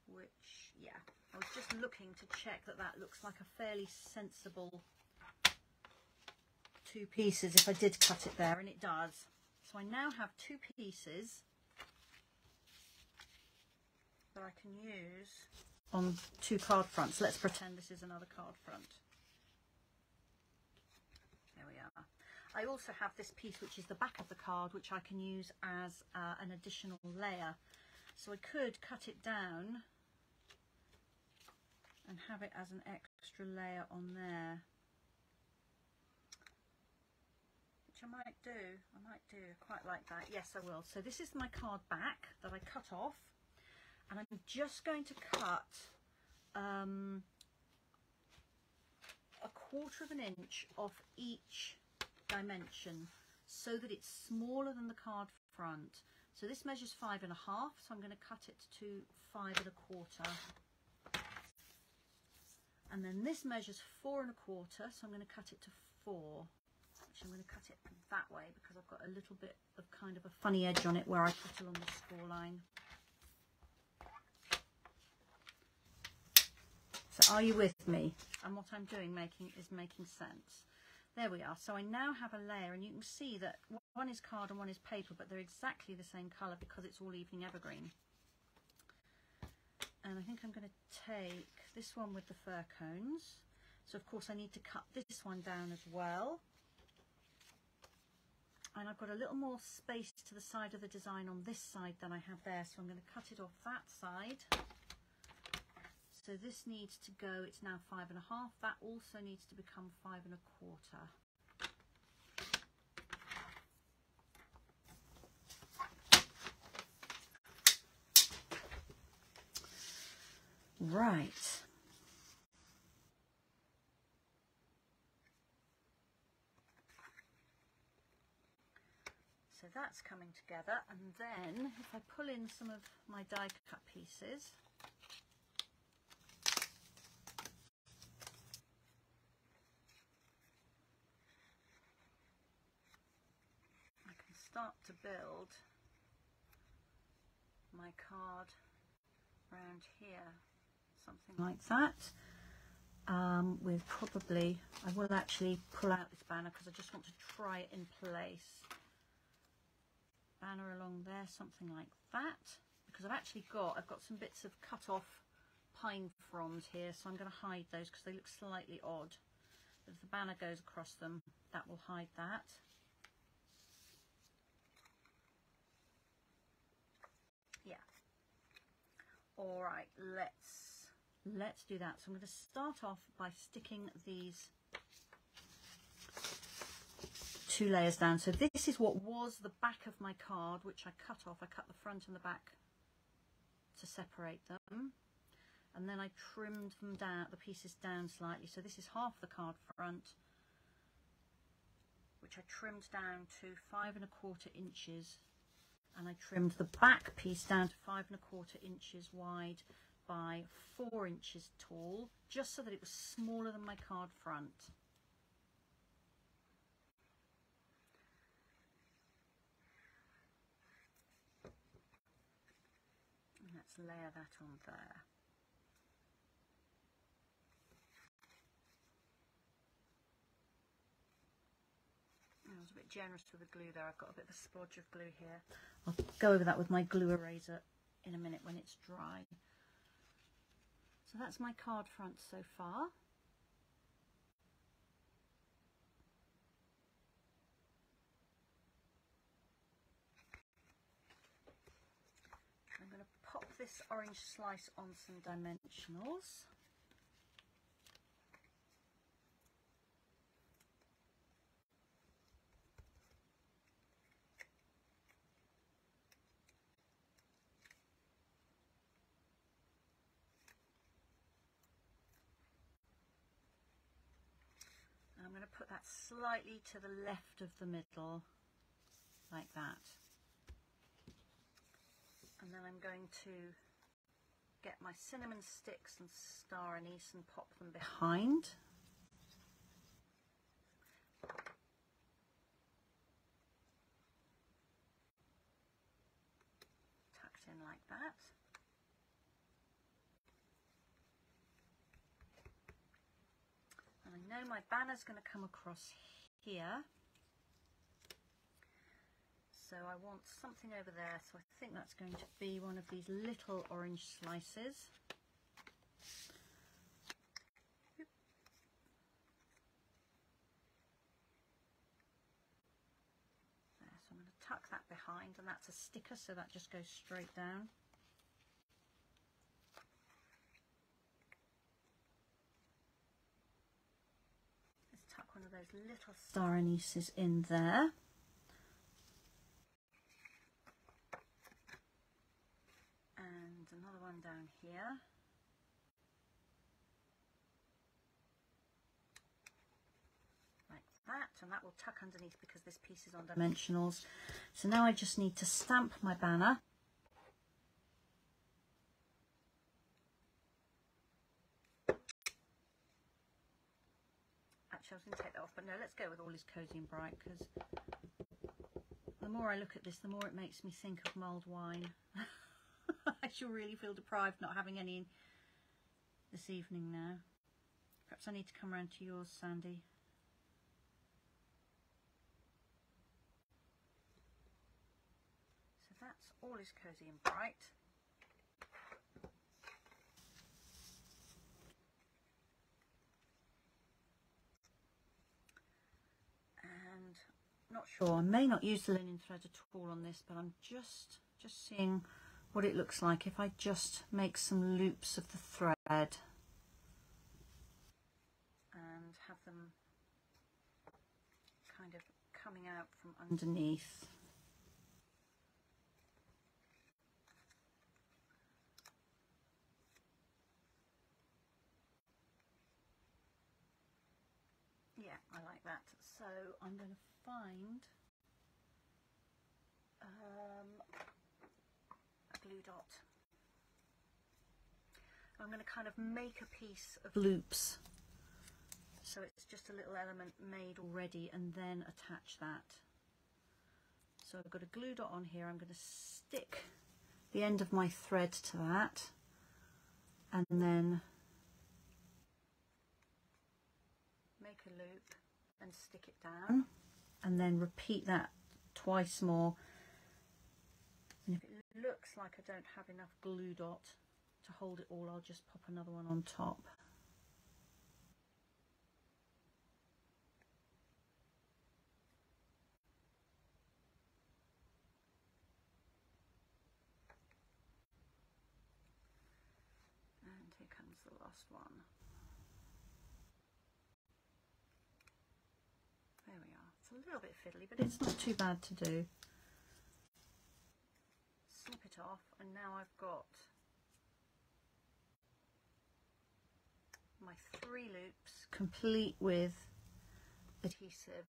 Which, yeah, I was just looking to check that that looks like a fairly sensible 2 pieces if I did cut it there, and it does. So I now have 2 pieces that I can use on 2 card fronts. Let's pretend this is another card front. There we are. I also have this piece which is the back of the card, which I can use as an additional layer. So I could cut it down and have it as an extra layer on there, which I might do. I quite like that. Yes, I will. So this is my card back that I cut off, and I'm just going to cut a 1/4 of an inch off each dimension so that it's smaller than the card front. So this measures 5 1/2, so I'm going to cut it to 5 1/4. And then this measures 4 1/4, so I'm going to cut it to 4. Which I'm going to cut it that way because I've got a little bit of kind of a funny edge on it where I cut along the score line. So are you with me? And what I'm doing is making sense. There we are. So I now have a layer, and you can see that one is card and one is paper, but they're exactly the same colour because it's all evening evergreen. And I think I'm going to take this one with the fir cones. So of course I need to cut this one down as well. And I've got a little more space to the side of the design on this side than I have there, so I'm going to cut it off that side. So this needs to go, it's now 5 1/2. That also needs to become 5 1/4. Right. So that's coming together, and then if I pull in some of my die cut pieces, I can start to build my card around here, something like that. With probably, I will actually pull out this banner because I just want to try it in place. Banner along there, something like that, because I've got some bits of cut off pine fronds here, so I'm going to hide those because they look slightly odd. But if the banner goes across them, that will hide that. Yeah. All right, let's do that. So I'm going to start off by sticking these 2 layers down. So this is what was the back of my card, which I cut off. I cut the front and the back to separate them, and then I trimmed them down, the pieces down slightly. So this is half the card front, which I trimmed down to 5 1/4 inches, and I trimmed the back piece down to 5 1/4 inches wide by 4 inches tall, just so that it was smaller than my card front. And let's layer that on there. I was a bit generous with the glue there. I've got a bit of a splodge of glue here. I'll go over that with my glue eraser in a minute when it's dry. So that's my card front so far. I'm going to pop this orange slice on some dimensionals. I'm going to put that slightly to the left of the middle, like that. And then I'm going to get my cinnamon sticks and star anise and pop them behind. Tucked in like that. And I know my banner's going to come across here. So I want something over there, so I think that's going to be one of these little orange slices. There, so I'm going to tuck that behind, and that's a sticker, so that just goes straight down. Let's tuck one of those little star anises in there. And another one down here. Like that, and that will tuck underneath because this piece is on dimensionals. So now I just need to stamp my banner. Actually, I was going to take that off, but no, let's go with All Is Cozy and Bright, because the more I look at this, the more it makes me think of mulled wine. I shall really feel deprived not having any this evening now. Perhaps I need to come round to yours, Sandy. So that's All Is Cozy and Bright. And not sure, I may not use the linen thread at all on this, but I'm just seeing what it looks like if I just make some loops of the thread and have them kind of coming out from underneath. Yeah, I like that. So I'm going to find a glue dot. I'm going to kind of make a piece of loops, so it's just a little element made already, and then attach that. So I've got a glue dot on here. I'm going to stick the end of my thread to that, and then make a loop and stick it down, and then repeat that twice more. And if it looks like I don't have enough glue dot to hold it all, I'll just pop another one on top. And here comes the last one. There we are. It's a little bit fiddly, but it's not too bad to do. Snip it off, and now I've got my 3 loops complete with adhesive,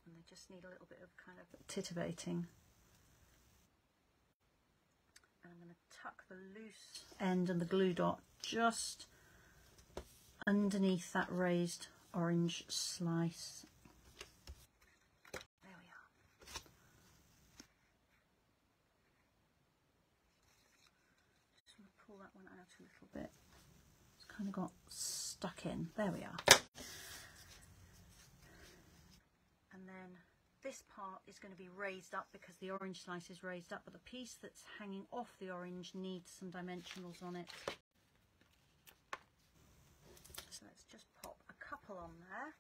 and they just need a little bit of kind of titivating. And I'm going to tuck the loose end and the glue dot just underneath that raised orange slice. There we are. Just want to pull that one out a little bit. It's kind of got stuck in. There we are. And then this part is going to be raised up because the orange slice is raised up, but the piece that's hanging off the orange needs some dimensionals on it. So let's just pop a couple on there.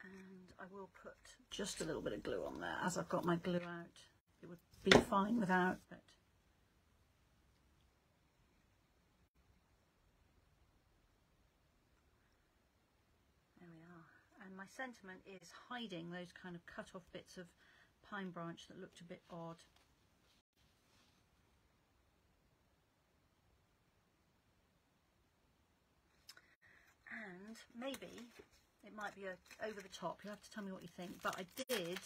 And I will put just a little bit of glue on there as I've got my glue out. It would be fine without, but there we are. And my sentiment is hiding those kind of cut off bits of pine branch that looked a bit odd. maybe it might be over the top. You'll have to tell me what you think. But I did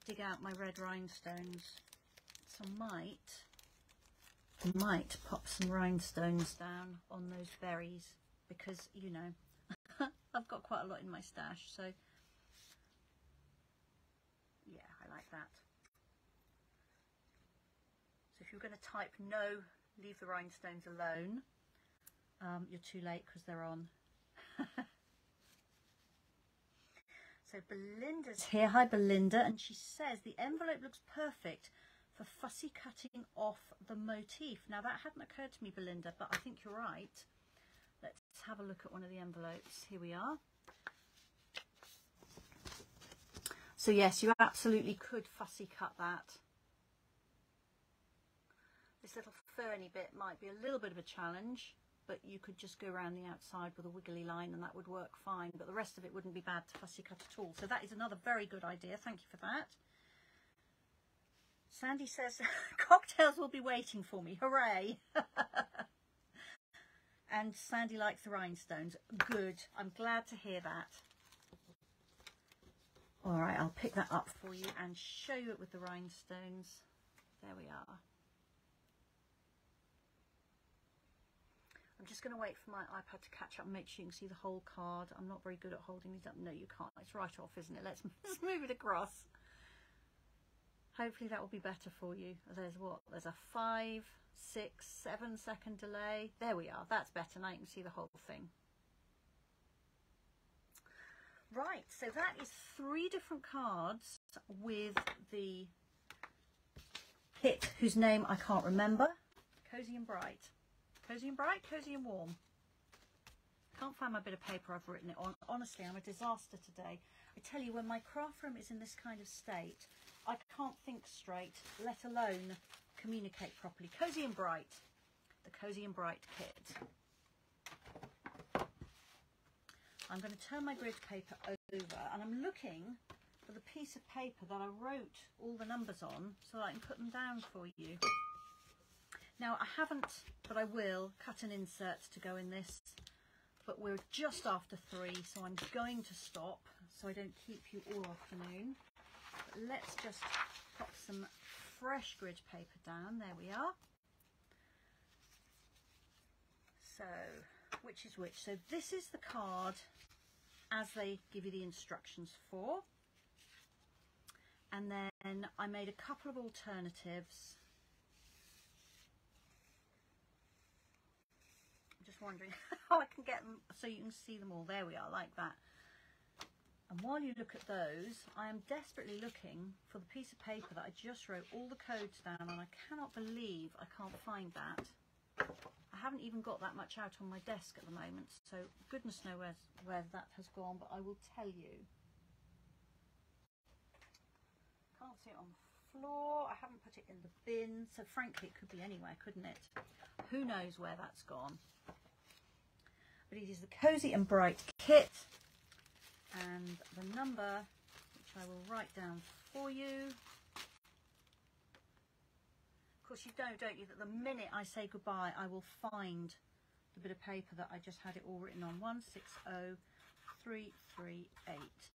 dig out my red rhinestones, so I might pop some rhinestones down on those berries, because, you know, I've got quite a lot in my stash, so yeah, I like that. So if you're going to type no, leave the rhinestones alone, you're too late because they're on. So Belinda's here. Hi Belinda, and she says the envelope looks perfect for fussy cutting off the motif. Now that hadn't occurred to me, Belinda, but I think you're right. Let's have a look at one of the envelopes. Here we are. So yes, you absolutely could fussy cut that. This little ferny bit might be a little bit of a challenge, but you could just go around the outside with a wiggly line and that would work fine, but the rest of it wouldn't be bad to fussy cut at all. So that is another very good idea. Thank you for that. Sandy says cocktails will be waiting for me. Hooray. And Sandy likes the rhinestones. Good. I'm glad to hear that. All right, I'll pick that up for you and show you it with the rhinestones. There we are. I'm just going to wait for my iPad to catch up and make sure you can see the whole card. I'm not very good at holding these up. No, you can't. It's right off, isn't it? Let's move it across. Hopefully that will be better for you. There's what? There's a 5, 6, 7 second delay. There we are. That's better. Now you can see the whole thing. Right, so that is 3 different cards with the kit whose name I can't remember. Cozy and Bright. Cozy and Bright, Cozy and Warm. Can't find my bit of paper I've written it on. Honestly, I'm a disaster today. I tell you, when my craft room is in this kind of state, I can't think straight, let alone communicate properly. Cozy and Bright. The Cozy and Bright kit. I'm going to turn my grid paper over, and I'm looking for the piece of paper that I wrote all the numbers on so that I can put them down for you. Now, I haven't, but I will, cut an insert to go in this, but we're just after 3, so I'm going to stop so I don't keep you all afternoon. But let's just pop some fresh grid paper down. There we are. So, which is which? So this is the card as they give you the instructions for. And then I made a couple of alternatives. Just wondering how I can get them so you can see them all. There we are, like that. And while you look at those, I am desperately looking for the piece of paper that I just wrote all the codes down, and I cannot believe I can't find that. I haven't even got that much out on my desk at the moment, so goodness knows where that has gone, but I will tell you. Can't see it on the floor. I haven't put it in the bin, so frankly it could be anywhere, couldn't it? Who knows where that's gone? But it is the Cozy and Bright kit, and the number, which I will write down for you. Of course you don't you, that the minute I say goodbye I will find the bit of paper that I just had it all written on, 160338,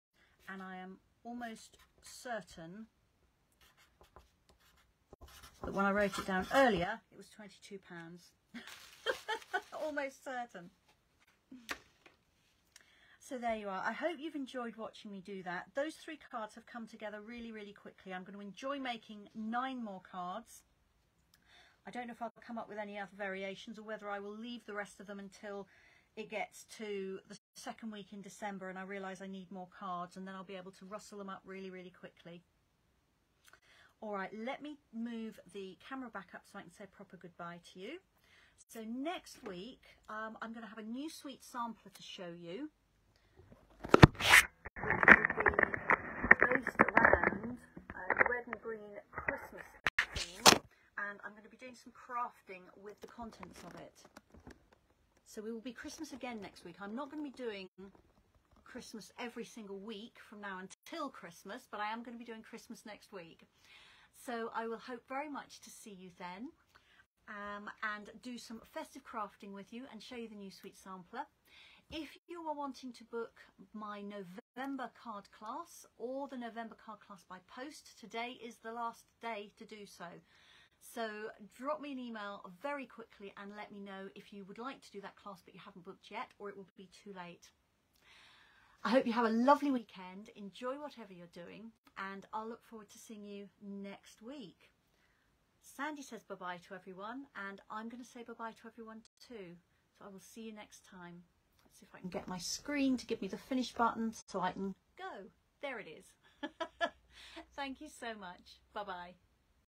and I am almost certain that when I wrote it down earlier it was £22. Almost certain. So there you are. I hope you've enjoyed watching me do that. Those 3 cards have come together really, really quickly. I'm going to enjoy making 9 more cards. I don't know if I'll come up with any other variations or whether I will leave the rest of them until it gets to the 2nd week in December and I realise I need more cards, and then I'll be able to rustle them up really, really quickly. All right, let me move the camera back up so I can say a proper goodbye to you. So next week, I'm going to have a new sweet sampler to show you, which will be based around red and green Christmas theme, and I'm going to be doing some crafting with the contents of it. So we will be Christmas again next week. I'm not going to be doing Christmas every single week from now until Christmas, but I am going to be doing Christmas next week. So I will hope very much to see you then. And do some festive crafting with you and show you the new sweet sampler. If you are wanting to book my November card class or the November card class by post, today is the last day to do so. So drop me an email very quickly and let me know if you would like to do that class but you haven't booked yet, or it will be too late. I hope you have a lovely weekend, enjoy whatever you're doing, and I'll look forward to seeing you next week. Sandy says bye-bye to everyone, and I'm going to say bye-bye to everyone too. So I will see you next time. Let's see if I can get my screen to give me the finish button so I can go. There it is. Thank you so much. Bye-bye.